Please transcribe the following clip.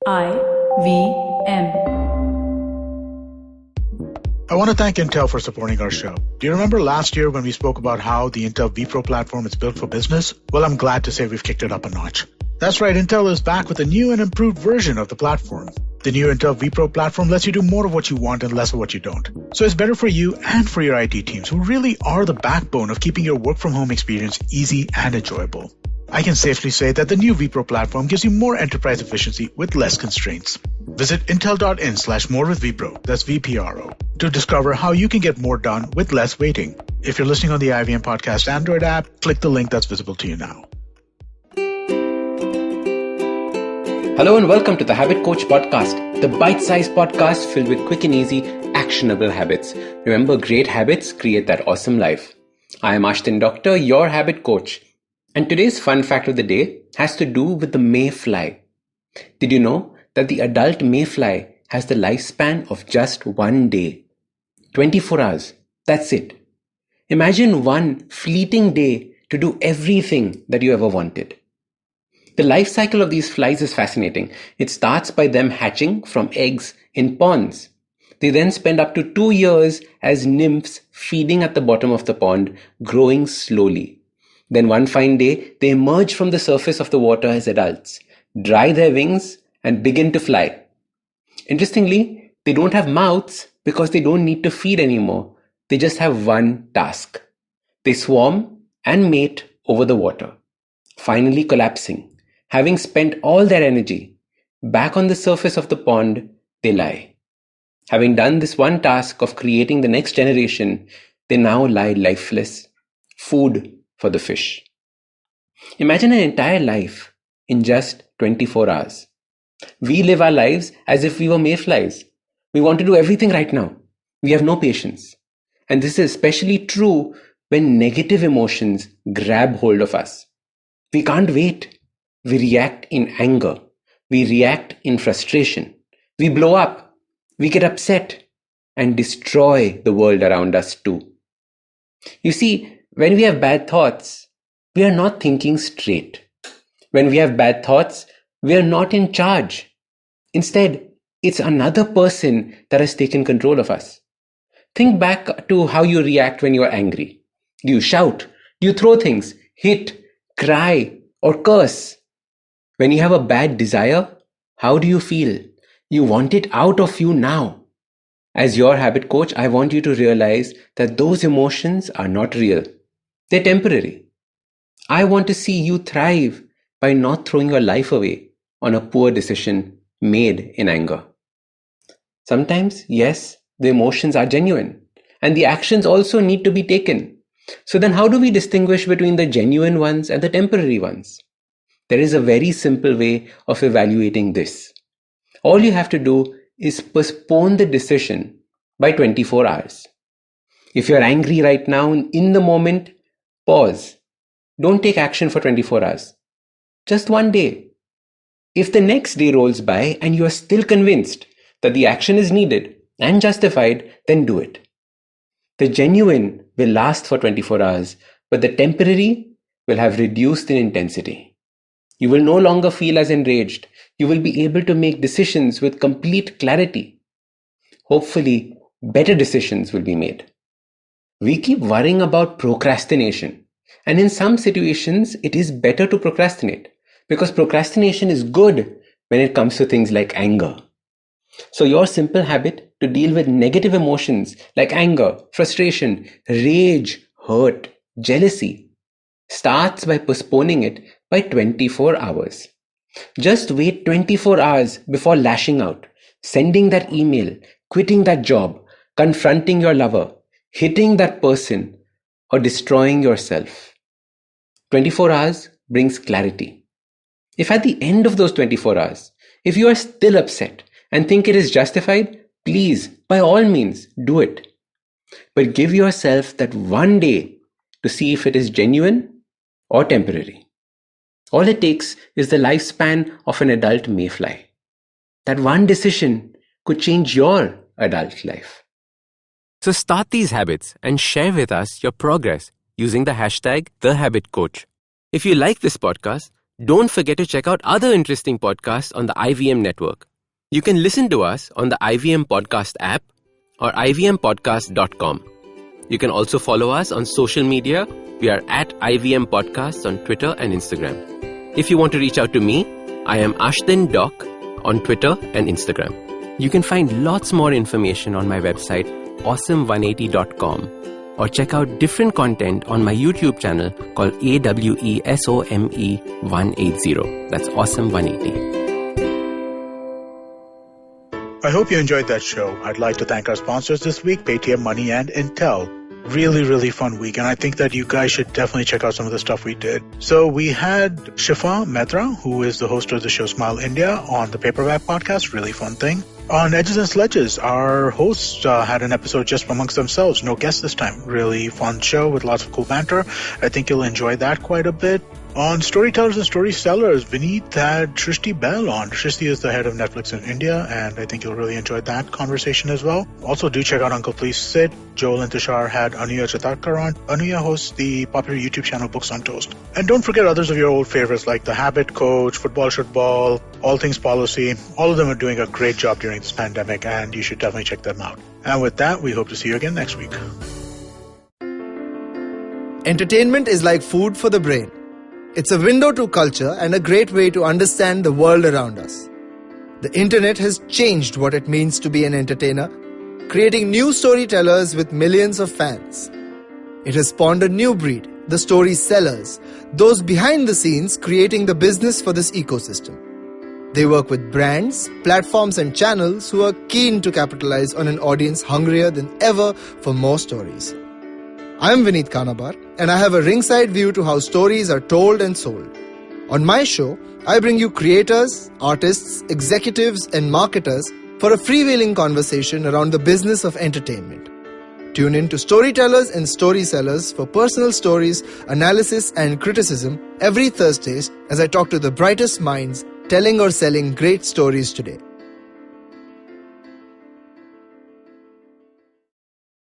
IVM. I want to thank Intel for supporting our show. Do you remember last year when we spoke about how the Intel vPro platform is built for business? Well, I'm glad to say we've kicked it up a notch. That's right, Intel is back with a new and improved version of the platform. The new Intel vPro platform lets you do more of what you want and less of what you don't. So it's better for you and for your IT teams, who really are the backbone of keeping your work-from-home experience easy and enjoyable. I can safely say that the new vPro platform gives you more enterprise efficiency with less constraints. Visit intel.in/morewithvpro, that's VPRO, to discover how you can get more done with less waiting. If you're listening on the IVM Podcast Android app, click the link that's visible to you now. Hello and welcome to the Habit Coach Podcast, the bite-sized podcast filled with quick and easy, actionable habits. Remember, great habits create that awesome life. I am Ashdin Doctor, your habit coach. And today's fun fact of the day has to do with the mayfly. Did you know that the adult mayfly has the lifespan of just 1 day? 24 hours. That's it. Imagine one fleeting day to do everything that you ever wanted. The life cycle of these flies is fascinating. It starts by them hatching from eggs in ponds. They then spend up to 2 years as nymphs feeding at the bottom of the pond, growing slowly. Then one fine day, they emerge from the surface of the water as adults, dry their wings, and begin to fly. Interestingly, they don't have mouths because they don't need to feed anymore. They just have one task. They swarm and mate over the water, finally collapsing. Having spent all their energy, back on the surface of the pond, they lie. Having done this one task of creating the next generation, they now lie lifeless, food for the fish. Imagine an entire life in just 24 hours. We live our lives as if we were mayflies. We want to do everything right now. We have no patience. And this is especially true when negative emotions grab hold of us. We can't wait. We react in anger. We react in frustration. We blow up. We get upset and destroy the world around us too. You see, when we have bad thoughts, we are not thinking straight. When we have bad thoughts, we are not in charge. Instead, it's another person that has taken control of us. Think back to how you react when you are angry. Do you shout? Do you throw things, hit, cry, or curse? When you have a bad desire, how do you feel? You want it out of you now. As your habit coach, I want you to realize that those emotions are not real. They're temporary. I want to see you thrive by not throwing your life away on a poor decision made in anger. Sometimes, yes, the emotions are genuine and the actions also need to be taken. So then how do we distinguish between the genuine ones and the temporary ones? There is a very simple way of evaluating this. All you have to do is postpone the decision by 24 hours. If you're angry right now, in the moment, pause. Don't take action for 24 hours. Just 1 day. If the next day rolls by and you are still convinced that the action is needed and justified, then do it. The genuine will last for 24 hours, but the temporary will have reduced in intensity. You will no longer feel as enraged. You will be able to make decisions with complete clarity. Hopefully, better decisions will be made. We keep worrying about procrastination. And in some situations, it is better to procrastinate because procrastination is good when it comes to things like anger. So your simple habit to deal with negative emotions like anger, frustration, rage, hurt, jealousy starts by postponing it by 24 hours. Just wait 24 hours before lashing out, sending that email, quitting that job, confronting your lover, hitting that person, or destroying yourself. 24 hours brings clarity. If at the end of those 24 hours, if you are still upset and think it is justified, please, by all means, do it. But give yourself that 1 day to see if it is genuine or temporary. All it takes is the lifespan of an adult mayfly. That one decision could change your adult life. So start these habits and share with us your progress using the hashtag #TheHabitCoach. If you like this podcast, Don't forget to check out other interesting podcasts on the IVM network. You can listen to us on the IVM Podcast app or ivmpodcast.com. You can also follow us on social media. We are at IVM Podcasts on Twitter and Instagram. If you want to reach out to me, I am Ashdin Doc on Twitter and Instagram. You can find lots more information on my website, awesome180.com, or check out different content on my YouTube channel called AWESOME180. That's Awesome 180. I hope you enjoyed that show. I'd like to thank our sponsors this week, Paytm Money and Intel. Really, really fun week, and I think that you guys should definitely check out some of the stuff we did. So we had Shifa Mehta, who is the host of the show Smile India, on the Paperback Podcast. Really fun thing. On Edges and Sledges, our hosts had an episode just amongst themselves. No guests this time. Really fun show with lots of cool banter. I think you'll enjoy that quite a bit. On Storytellers and Storysellers, Vineet had Shrishti Bell on. Shrishti is the head of Netflix in India, and I think you'll really enjoy that conversation as well. Also, do check out Uncle Please Sit. Joel and Tushar had Anuya Chatakar on. Anuya hosts the popular YouTube channel Books on Toast. And don't forget others of your old favorites like The Habit Coach, Football Should Ball, All Things Policy. All of them are doing a great job during this pandemic, and you should definitely check them out. And with that, we hope to see you again next week. Entertainment is like food for the brain. It's a window to culture and a great way to understand the world around us. The internet has changed what it means to be an entertainer, creating new storytellers with millions of fans. It has spawned a new breed, the storysellers, those behind the scenes creating the business for this ecosystem. They work with brands, platforms and channels who are keen to capitalize on an audience hungrier than ever for more stories. I'm Vineet Kanabar, and I have a ringside view to how stories are told and sold. On my show, I bring you creators, artists, executives, and marketers for a freewheeling conversation around the business of entertainment. Tune in to Storytellers and Storysellers for personal stories, analysis, and criticism every Thursdays as I talk to the brightest minds telling or selling great stories today.